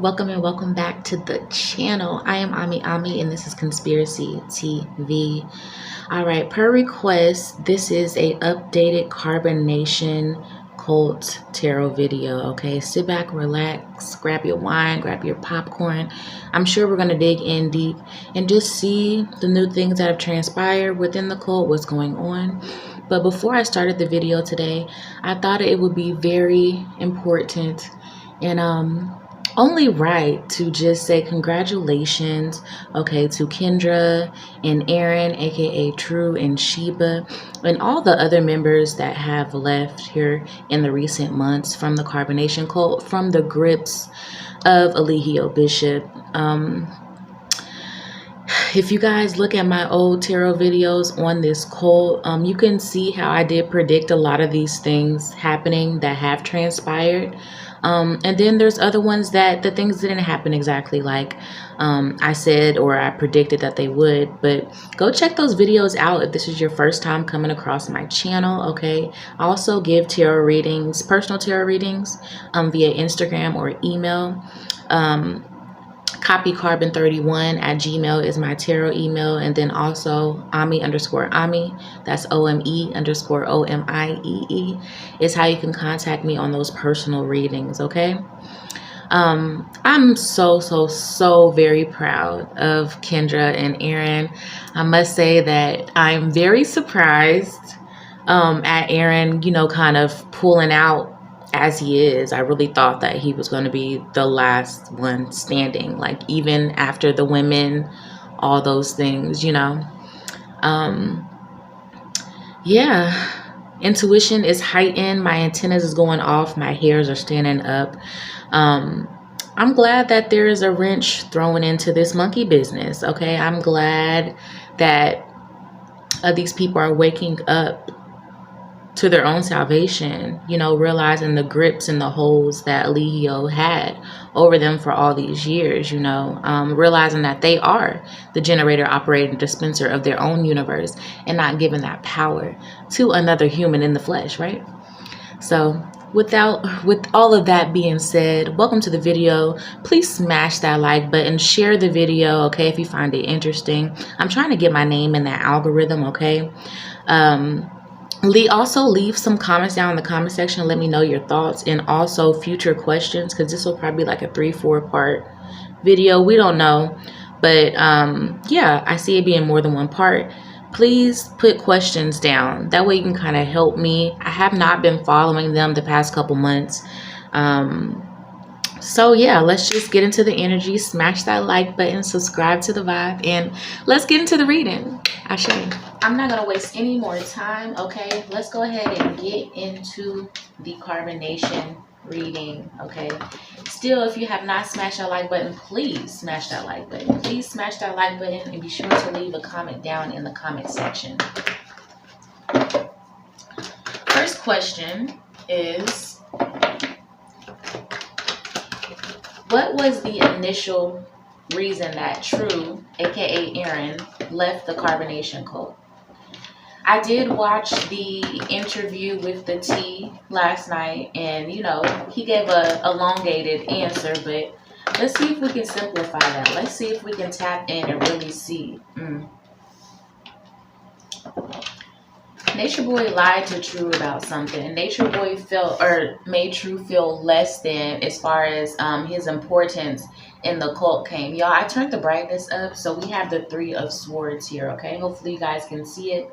welcome and welcome back to the channel. I am Ami and this is Conspiracy TV. All right, per request, this is a updated carbonation cult tarot video. Okay, sit back, relax, grab your wine, grab your popcorn. I'm sure we're going to dig in deep and just see the new things that have transpired within the cult, what's going on. But before I started the video today, I thought it would be very important and only right to just say congratulations, okay, to Kendra and Aaron, aka True, and Sheeba, and all the other members that have left here in the recent months from the carbonation cult, from the grips of Eligio Bishop. If you guys look at my old tarot videos on this cult, you can see how I did predict a lot of these things happening that have transpired. And then there's other ones that the things didn't happen exactly like I said or I predicted that they would. But go check those videos out if this is your first time coming across my channel, okay? I also give tarot readings, personal tarot readings, via Instagram or email. Copycarbon31@gmail is my tarot email, and then also Omie_Ami, that's OME_OMIEE, is how you can contact me on those personal readings, okay? I'm so very proud of Kendra and Aaron. I must say that I'm very surprised at Aaron, you know, kind of pulling out as he is. I really thought that he was going to be the last one standing, like even after the women, all those things, you know. Yeah, intuition is heightened, my antennas is going off, my hairs are standing up. I'm glad that there is a wrench thrown into this monkey business, okay? I'm glad that these people are waking up to their own salvation, you know, realizing the grips and the holes that Eligio had over them for all these years, you know, realizing that they are the generator, operator, dispenser of their own universe and not giving that power to another human in the flesh, right? So with all of that being said, welcome to the video. Please smash that like button, share the video, okay, if you find it interesting. I'm trying to get my name in that algorithm, okay? Also leave some comments down in the comment section. Let me know your thoughts and also future questions, because this will probably be like a 3-4 part video. We don't know, but yeah, I see it being more than one part. Please put questions down. That way you can kind of help me. I have not been following them the past couple months. So yeah, let's just get into the energy. Smash that like button, subscribe to the vibe, and let's get into the reading. I'm not gonna waste any more time, okay? Let's go ahead and get into the carbonation reading, okay? Still, if you have not smashed that like button, please smash that like button. Please smash that like button and be sure to leave a comment down in the comment section. First question is, what was the initial reason that True, aka Aaron, left the carbonation cult? I did watch the interview with the T last night, and you know, he gave a elongated answer, but let's see if we can simplify that. Let's see if we can tap in and really see. Nature Boy lied to True about something. Nature Boy made True feel less than as far as his importance in the cult came. Y'all, I turned the brightness up, so we have the 3 of Swords here, okay? Hopefully you guys can see it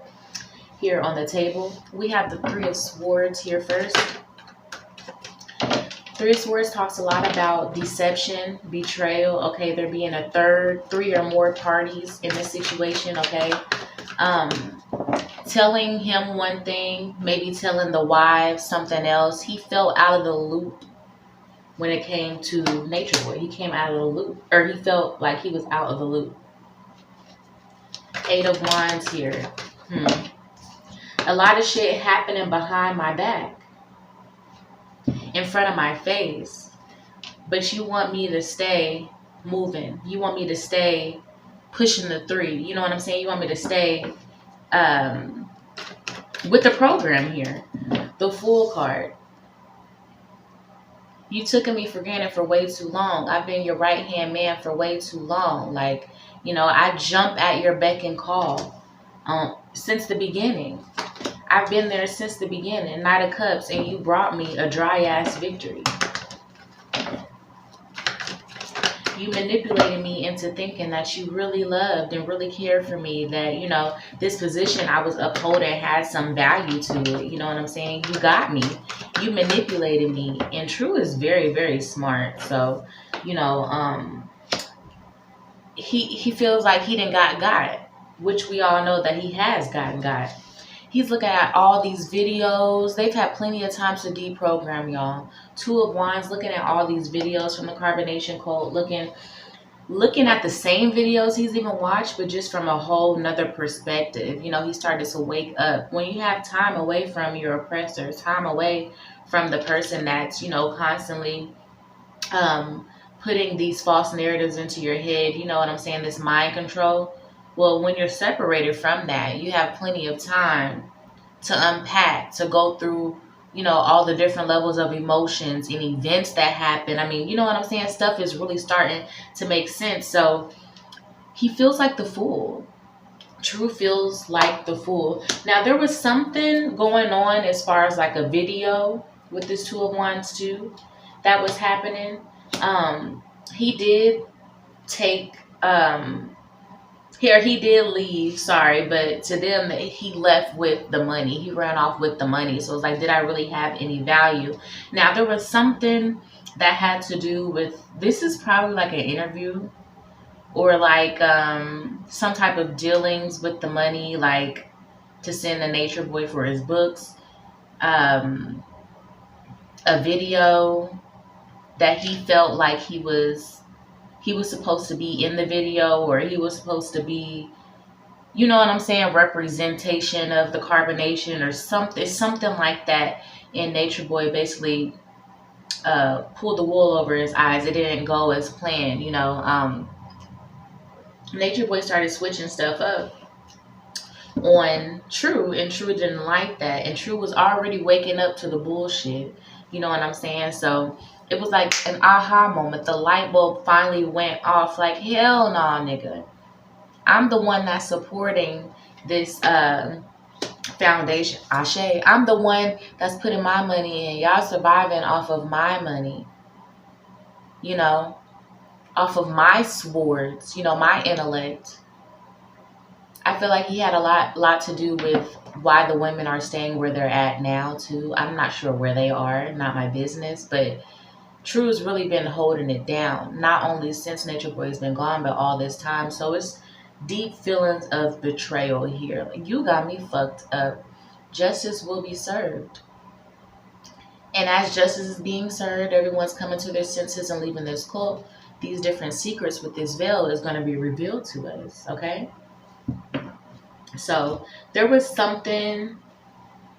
here on the table. We have the 3 of Swords here first. 3 of Swords talks a lot about deception, betrayal, okay? There being a third, 3 or more parties in this situation, okay? Telling him one thing, maybe telling the wives something else. He fell out of the loop when it came to Nature Boy. He came out of the loop, or he felt like he was out of the loop. 8 of Wands here. A lot of shit happening behind my back, in front of my face, but you want me to stay moving. You want me to stay pushing the 3. You know what I'm saying? You want me to stay with the program here. The Fool card. You took me for granted for way too long. I've been your right hand man for way too long. Like, you know, I jump at your beck and call since the beginning. I've been there since the beginning. Knight of Cups, and you brought me a dry ass victory. You manipulated me into thinking that you really loved and really cared for me, that, you know, this position I was upholding had some value to it. You know what I'm saying? You got me. You manipulated me. And True is very, very smart. So, you know, he feels like he done got, which we all know that he has got. He's looking at all these videos. They've had plenty of times to deprogram, y'all. Two of Wands looking at all these videos from the carbonation code, looking at the same videos he's even watched, but just from a whole nother perspective. You know, he started to wake up. When you have time away from your oppressor, time away from the person that's, you know, constantly putting these false narratives into your head, you know what I'm saying, this mind control. Well, when you're separated from that, you have plenty of time to unpack, to go through, you know, all the different levels of emotions and events that happen. I mean, you know what I'm saying? Stuff is really starting to make sense. So he feels like the fool. True feels like the fool. Now, there was something going on as far as like a video with this Two of Wands too that was happening. He did take... Here, he did leave, sorry, but to them, he left with the money. He ran off with the money. So it's like, did I really have any value? Now, there was something that had to do with, this is probably like an interview or like some type of dealings with the money, like to send the Nature Boy for his books, a video that he felt like he was supposed to be in the video, or he was supposed to be, you know what I'm saying, representation of the carbonation or something like that. And Nature Boy basically pulled the wool over his eyes. It didn't go as planned, you know. Nature Boy started switching stuff up on True, and True didn't like that. And True was already waking up to the bullshit, you know what I'm saying? So it was like an aha moment. The light bulb finally went off. Like, hell no, nigga. I'm the one that's supporting this foundation. Ashe. I'm the one that's putting my money in. Y'all surviving off of my money. You know, off of my swords. You know, my intellect. I feel like he had a lot to do with why the women are staying where they're at now, too. I'm not sure where they are. Not my business. But True's really been holding it down, not only since Nature Boy's been gone, but all this time. So it's deep feelings of betrayal here. Like, you got me fucked up. Justice will be served. And as justice is being served, everyone's coming to their senses and leaving this cult. These different secrets with this veil is going to be revealed to us, okay? So there was something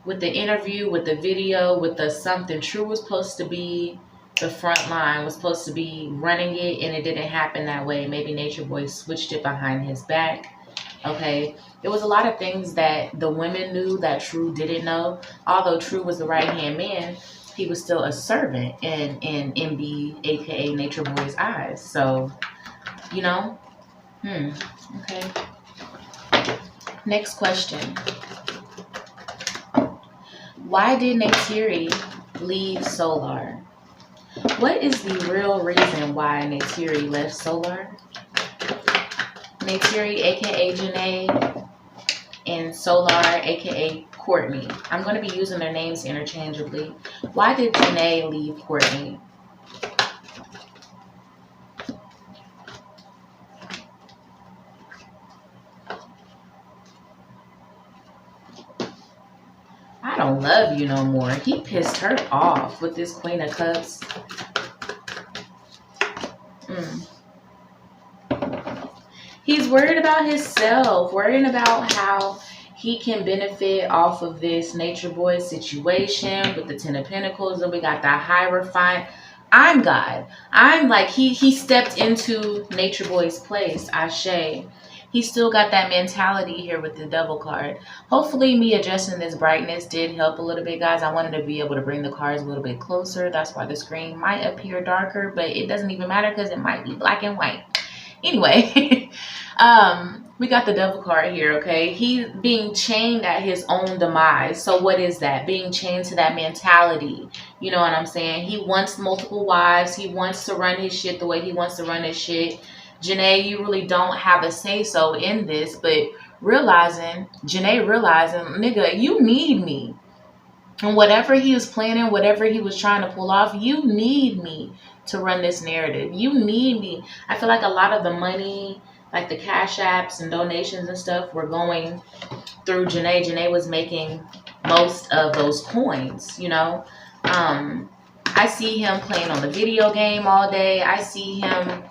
with the interview, with the video, with the something. True was supposed to be the front line, was supposed to be running it, and it didn't happen that way. Maybe Nature Boy switched it behind his back. Okay, there was a lot of things that the women knew that True didn't know. Although True was the right hand man, he was still a servant in MB, aka Nature Boy's eyes. So, you know, okay. Next question. Why did Neytiri leave Solar? What is the real reason why Neytiri left Solar? Neytiri, aka Jenae, and Solar, aka Courtney. I'm going to be using their names interchangeably. Why did Jenae leave Courtney? I don't love you no more. He pissed her off with this Queen of Cups. He's worried about himself, worrying about how he can benefit off of this Nature Boy situation with the Ten of Pentacles. And we got the Hierophant. I'm God. I'm like, he stepped into Nature Boy's place, Ashe. He still got that mentality here with the devil card. Hopefully me adjusting this brightness did help a little bit, guys. I wanted to be able to bring the cards a little bit closer. That's why the screen might appear darker, but it doesn't even matter because it might be black and white. Anyway, we got the devil card here, okay? He's being chained at his own demise. So what is that? Being chained to that mentality. You know what I'm saying? He wants multiple wives. He wants to run his shit the way he wants to run his shit. Jenae, you really don't have a say-so in this, but Jenae realizing, nigga, you need me. And whatever he was planning, whatever he was trying to pull off, you need me to run this narrative. You need me. I feel like a lot of the money, like the cash apps and donations and stuff, were going through Jenae. Jenae was making most of those coins, you know. I see him playing on the video game all day. I see him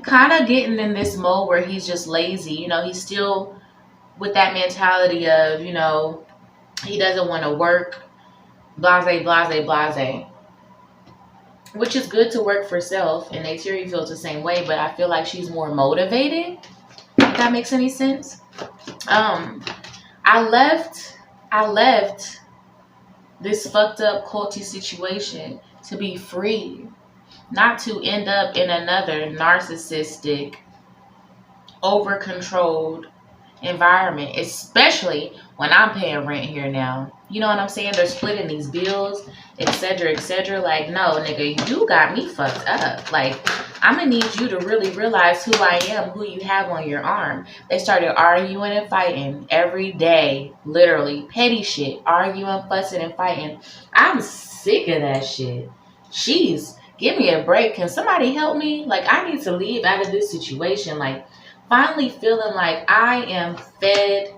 kind of getting in this mode where he's just lazy. You know, he's still with that mentality of, you know, he doesn't want to work. Blase, blase, blase. Which is good to work for self. And neytiri feels the same way. But I feel like she's more motivated. If that makes any sense. I left this fucked up culty situation to be free, not to end up in another narcissistic, over-controlled environment, especially when I'm paying rent here now. You know what I'm saying? They're splitting these bills, etc., etc. Like, no, nigga, you got me fucked up. Like, I'm gonna need you to really realize who I am, who you have on your arm. They started arguing and fighting every day, literally. Petty shit, arguing, fussing, and fighting. I'm sick of that shit. Jeez, give me a break. Can somebody help me? Like, I need to leave out of this situation. Like, finally feeling like I am fed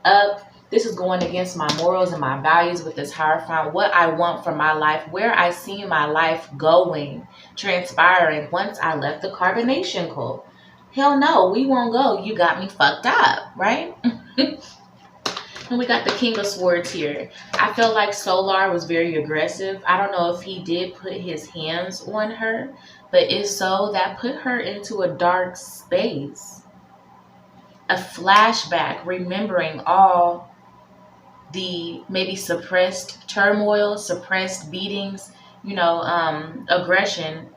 up. This is going against my morals and my values with this Hierophant, what I want for my life, where I see my life going, transpiring once I left the carbonation cult. Hell no, we won't go. You got me fucked up, right? And we got the King of Swords here. I feel like Solar was very aggressive. I don't know if he did put his hands on her, but if so, that put her into a dark space. A flashback, remembering all the maybe suppressed turmoil, suppressed beatings, you know, aggression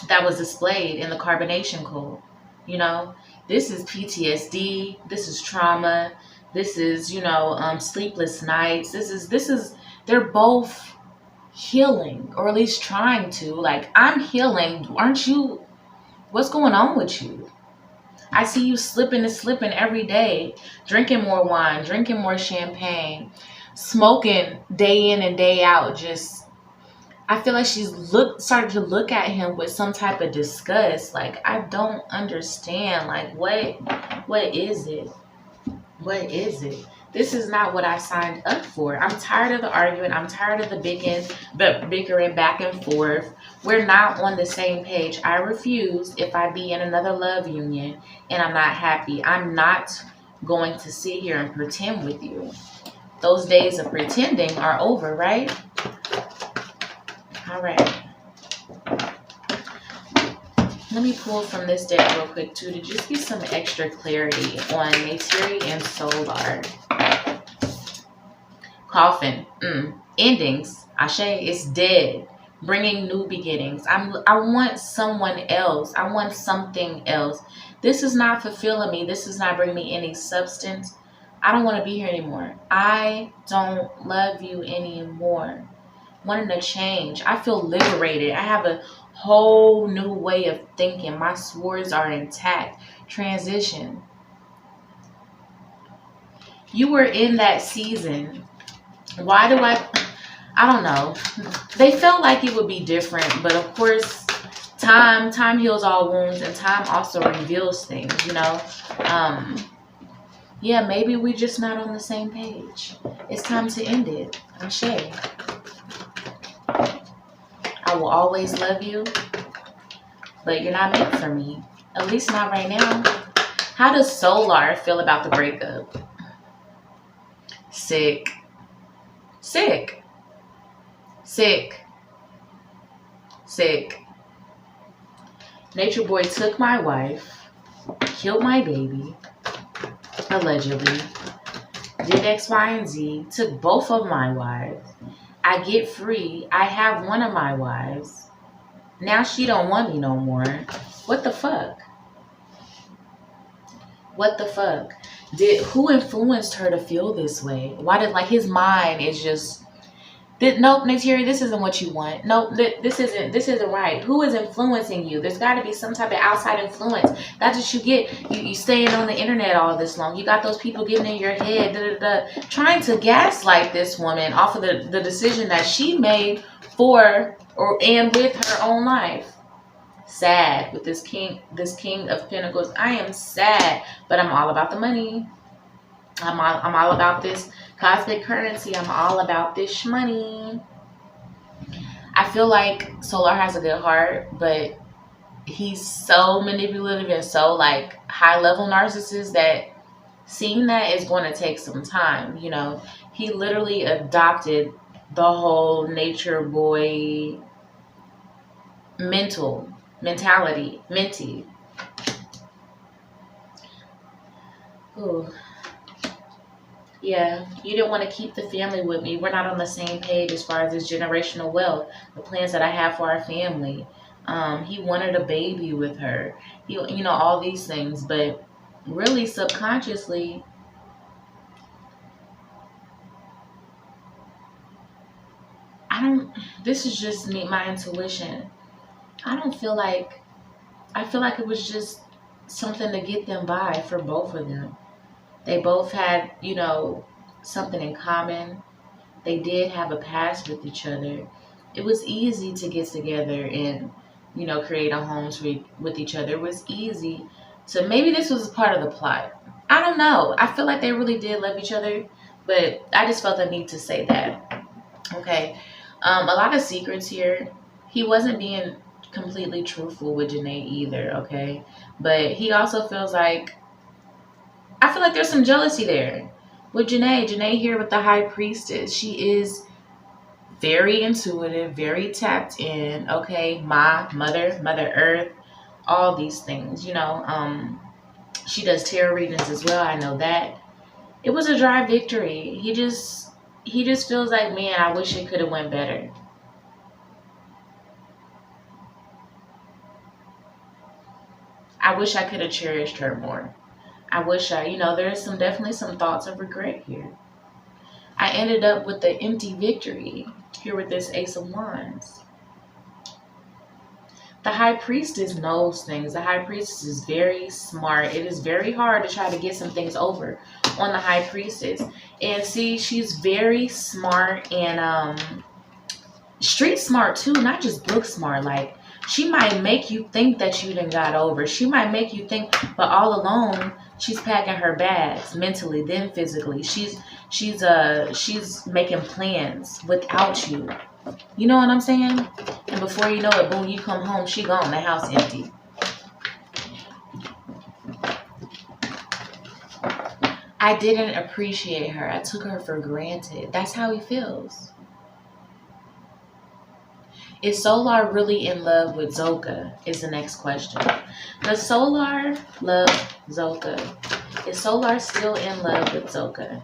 that was displayed in the carbonation cult. You know, this is PTSD, this is trauma, this is, you know, sleepless nights. This is they're both healing, or at least trying to. Like, I'm healing, aren't you? What's going on with you? I see you slipping and slipping every day, drinking more wine, drinking more champagne, smoking day in and day out. Just, I feel like she's started to look at him with some type of disgust. Like, I don't understand. Like, what is it? What is it? This is not what I signed up for. I'm tired of the arguing. I'm tired of the bickering back and forth. We're not on the same page. I refuse. If I be in another love union and I'm not happy, I'm not going to sit here and pretend with you. Those days of pretending are over, right? All right. Let me pull from this deck real quick too to just get some extra clarity on neytiri and Solar. Coffin. Endings. Ashe. It's dead. Bringing new beginnings. I want someone else. I want something else. This is not fulfilling me. This is not bringing me any substance. I don't want to be here anymore. I don't love you anymore. Wanting to change. I feel liberated. I have a whole new way of thinking. My swords are intact. Transition. You were in that season. Why do I don't know. They felt like it would be different, but of course, time heals all wounds, and time also reveals things, you know. Yeah, maybe we're just not on the same page. It's time to end it. Ashe. I will always love you, but you're not meant for me. At least not right now. How does Solar feel about the breakup? Sick. Sick. Sick. Sick. Nature Boy took my wife. killed my baby, allegedly, did X, Y, and Z, took both of my wives. I get free. I have one of my wives. Now she don't want me no more. What the fuck? What the fuck? Who influenced her to feel this way? Why did, like, his mind is just, nope, neytiri, this isn't what you want. Nope, this isn't right. Who is influencing you? There's got to be some type of outside influence. That's what you get. You staying on the internet all this long. You got those people getting in your head, trying to gaslight this woman off of the decision that she made for and with her own life. Sad with this king of pentacles. I am sad, but I'm all about the money. I'm all about this cosmic currency. I'm all about this money. I feel like Solar has a good heart, but he's so manipulative and so, like, high level narcissist that seeing that is going to take some time. You know, he literally adopted the whole nature boy mentality. Ooh. Yeah, you didn't want to keep the family with me. We're not on the same page as far as this generational wealth, the plans that I have for our family. He wanted a baby with her. You know, all these things, but really subconsciously, this is just me, my intuition. I feel like it was just something to get them by for both of them. They both had, you know, something in common. They did have a past with each other. It was easy to get together and, you know, create a home with each other. It was easy. So maybe this was part of the plot. I don't know. I feel like they really did love each other, but I just felt the need to say that. Okay. A lot of secrets here. He wasn't being completely truthful with Jenae either, okay? But he also feels like, I feel like there's some jealousy there with Jenae. Jenae here with the High Priestess. She is very intuitive, very tapped in. Okay, Mother Earth, all these things. You know, she does tarot readings as well. I know that. It was a dry victory. He just feels like, man, I wish it could have went better. I wish I could have cherished her more. I wish you know, there's definitely some thoughts of regret here. I ended up with the empty victory here with this Ace of Wands. The High Priestess knows things. The High Priestess is very smart. It is very hard to try to get some things over on the High Priestess. And see, she's very smart and street smart too, not just book smart. Like, she might make you think that you done got over. She might make you think, but all alone, she's packing her bags mentally, then physically. She's making plans without you. You know what I'm saying? And before you know it, boom, you come home, she gone, the house empty. I didn't appreciate her. I took her for granted. That's how he feels. Is Solar really in love with Zoka? Is the next question. Does Solar love Zoka? Is Solar still in love with Zoka?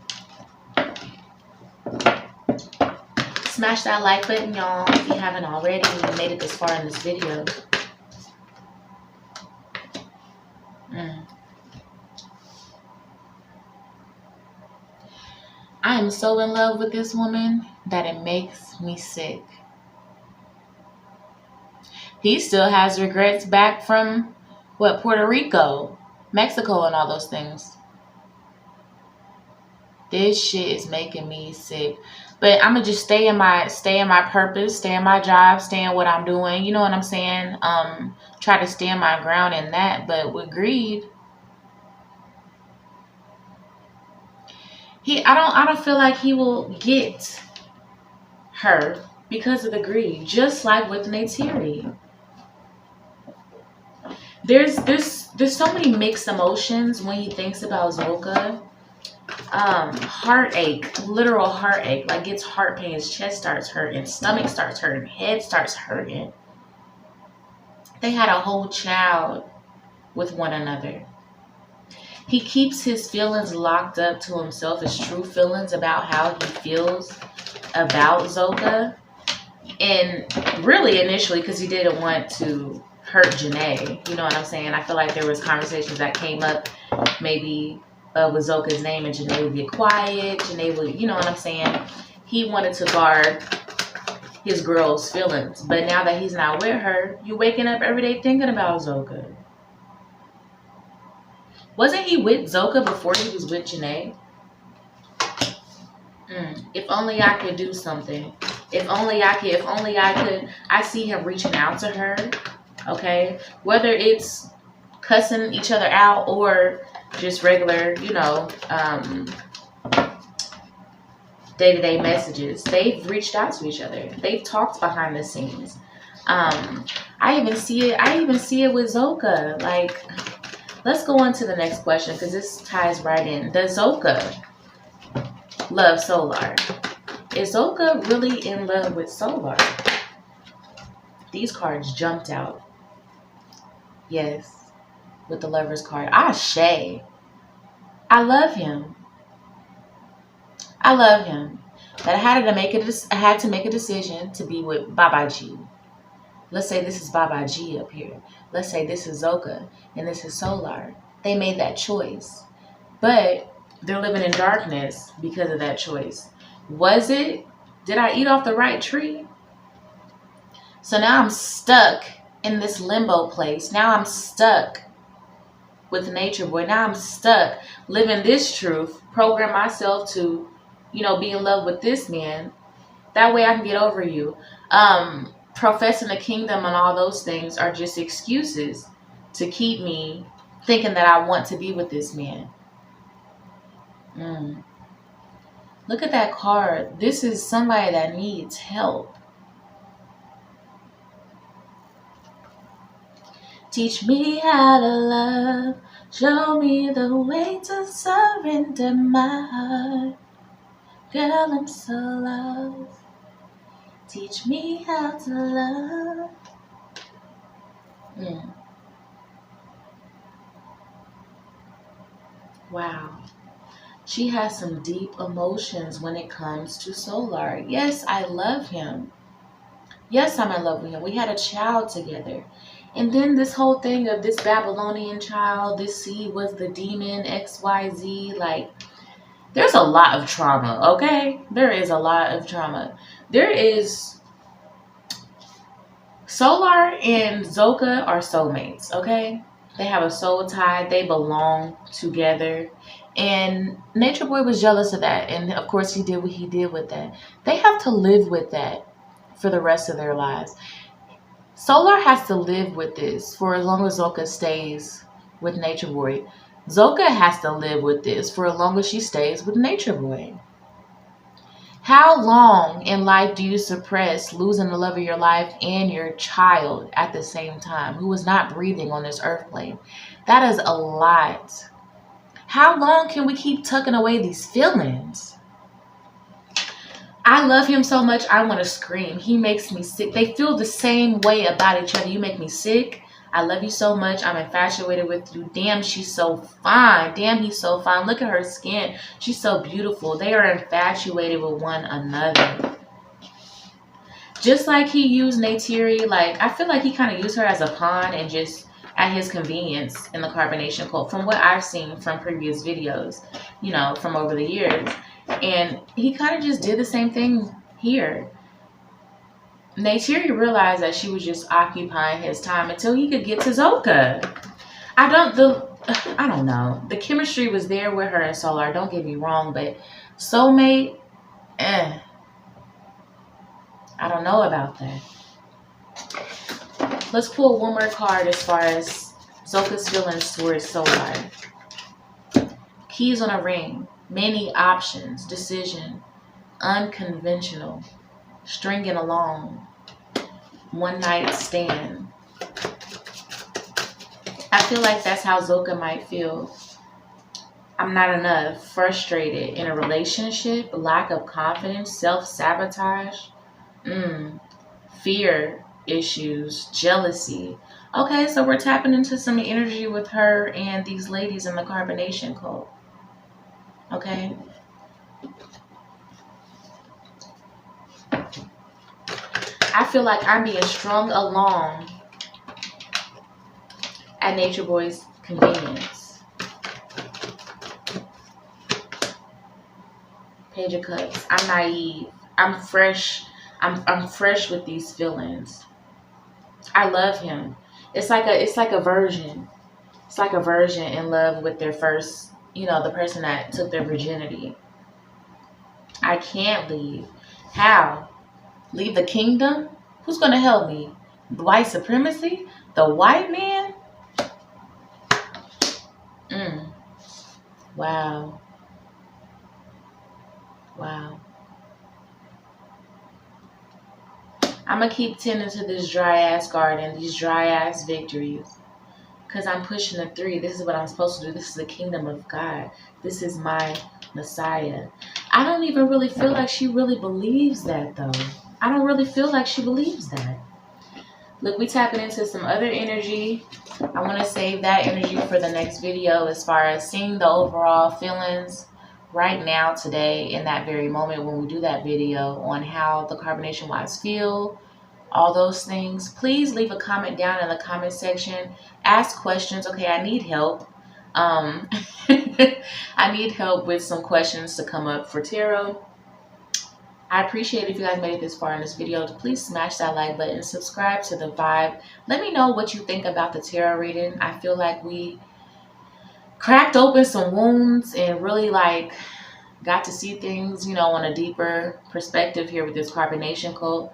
Smash that like button, y'all, if you haven't already and you made it this far in this video. I am so in love with this woman that it makes me sick. He still has regrets back from, what, Puerto Rico, Mexico, and all those things. This shit is making me sick. But I'm gonna just stay in my purpose, stay in my job, stay in what I'm doing. You know what I'm saying? Try to stand my ground in that. But with greed, I don't feel like he will get her because of the greed. Just like with neytiri. There's so many mixed emotions when he thinks about Zoka. Heartache, literal heartache, like gets heart pain, his chest starts hurting, stomach starts hurting, head starts hurting. They had a whole child with one another. He keeps his feelings locked up to himself, his true feelings about how he feels about Zoka. And really initially because he didn't want to hurt Jenae. You know what I'm saying? I feel like there was conversations that came up maybe with Zoka's name, and Jenae would get quiet. Jenae would, you know what I'm saying? He wanted to guard his girl's feelings. But now that he's not with her, you waking up every day thinking about Zoka. Wasn't he with Zoka before he was with Jenae? If only I could do something. If only I could. I see him reaching out to her. Okay? Whether it's cussing each other out or just regular, you know, day-to-day messages. They've reached out to each other. They've talked behind the scenes. I even see it with Zoka. Like, let's go on to the next question because this ties right in. Does Zoka love Solar? Is Zoka really in love with Solar? These cards jumped out. Yes, with the Lover's card. Ashe. I love him. I love him. But I had to make a decision to be with Baba G. Let's say this is Baba G up here. Let's say this is Zoka and this is Solar. They made that choice. But they're living in darkness because of that choice. Was it? Did I eat off the right tree? So now I'm stuck in this limbo place. Now I'm stuck with Nature Boy. Now I'm stuck living this truth. Program myself to, you know, be in love with this man. That way I can get over you. Professing the kingdom and all those things are just excuses to keep me thinking that I want to be with this man. Look at that card. This is somebody that needs help. Teach me how to love. Show me the way to surrender my heart. Girl, I'm so lost. Teach me how to love. Wow. She has some deep emotions when it comes to Solar. Yes, I love him. Yes, I'm in love with him. We had a child together. And then this whole thing of this Babylonian child, this seed was the demon, XYZ. Like, there's a lot of trauma, okay? There is a lot of trauma. There is... Solar and Zoka are soulmates, okay? They have a soul tie. They belong together. And Nature Boy was jealous of that. And, of course, he did what he did with that. They have to live with that for the rest of their lives. Solar has to live with this for as long as Zoka stays with Nature Boy. Zoka has to live with this for as long as she stays with Nature Boy. How long in life do you suppress losing the love of your life and your child at the same time, who is not breathing on this earth plane? That is a lot. How long can we keep tucking away these feelings? I love him so much, I want to scream. He makes me sick. They feel the same way about each other. You make me sick. I love you so much. I'm infatuated with you. Damn, she's so fine. Damn, he's so fine. Look at her skin. She's so beautiful. They are infatuated with one another. Just like he used neytiri, like, I feel like he kind of used her as a pawn and just at his convenience in the carbonation cult, from what I've seen from previous videos, you know, from over the years. And he kind of just did the same thing here. Neytiri realized that she was just occupying his time until he could get to Zoka. I don't know. The chemistry was there with her and Solar, don't get me wrong, but soulmate, I don't know about that. Let's pull one more card as far as Zoka's feelings towards Solar. Keys on a ring. Many options. Decision. Unconventional. Stringing along. One night stand. I feel like that's how Zoka might feel. I'm not enough. Frustrated in a relationship. Lack of confidence. Self-sabotage. Fear issues. Jealousy. Okay, so we're tapping into some energy with her and these ladies in the carbonation cult. Okay. I feel like I'm being strung along at Nature Boy's convenience. Page of Cups. I'm naive. I'm fresh. I'm fresh with these feelings. I love him. It's like a virgin. It's like a virgin in love with their first, the person that took their virginity. I can't leave. How? Leave the kingdom? Who's gonna help me? White supremacy? The white man? Wow. Wow. I'm gonna keep tending to this dry ass garden, these dry ass victories. Because I'm pushing the 3. This is what I'm supposed to do. This is the kingdom of God. This is my Messiah. I don't even really feel like she really believes that, though. I don't really feel like she believes that. Look, we tapping into some other energy. I want to save that energy for the next video as far as seeing the overall feelings right now, today, in that very moment when we do that video on how the carbonation wives feel, all those things. Please leave a comment down in the comment section. Ask questions. Okay, I need help. I need help with some questions to come up for tarot. I appreciate if you guys made it this far in this video. Please smash that like button, subscribe to the vibe. Let me know what you think about the tarot reading. I feel like we cracked open some wounds and really got to see things, on a deeper perspective here with this carbonation cult.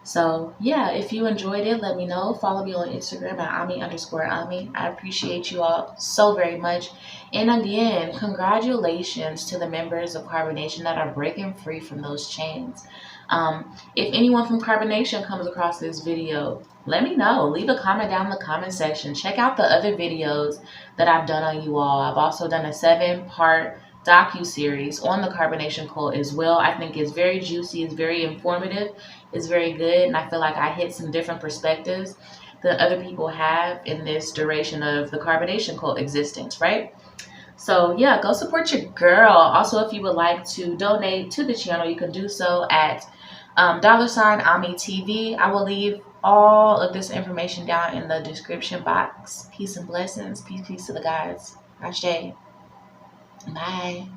So yeah, if you enjoyed it, let me know. Follow me on Instagram at Omie_Omie. I appreciate you all so very much. And again, congratulations to the members of Carbonation that are breaking free from those chains. If anyone from Carbonation comes across this video, let me know. Leave a comment down in the comment section. Check out the other videos that I've done on you all. I've also done a 7-part docu-series on the carbonation cult as well. I think it's very juicy, it's very informative, it's very good, and I feel like I hit some different perspectives that other people have in this duration of the carbonation cult existence, right? So yeah, go support your girl. Also, if you would like to donate to the channel, you can do so at $OmieTV. I will leave all of this information down in the description box. Peace and blessings. Peace to the gods. Ashe. Bye.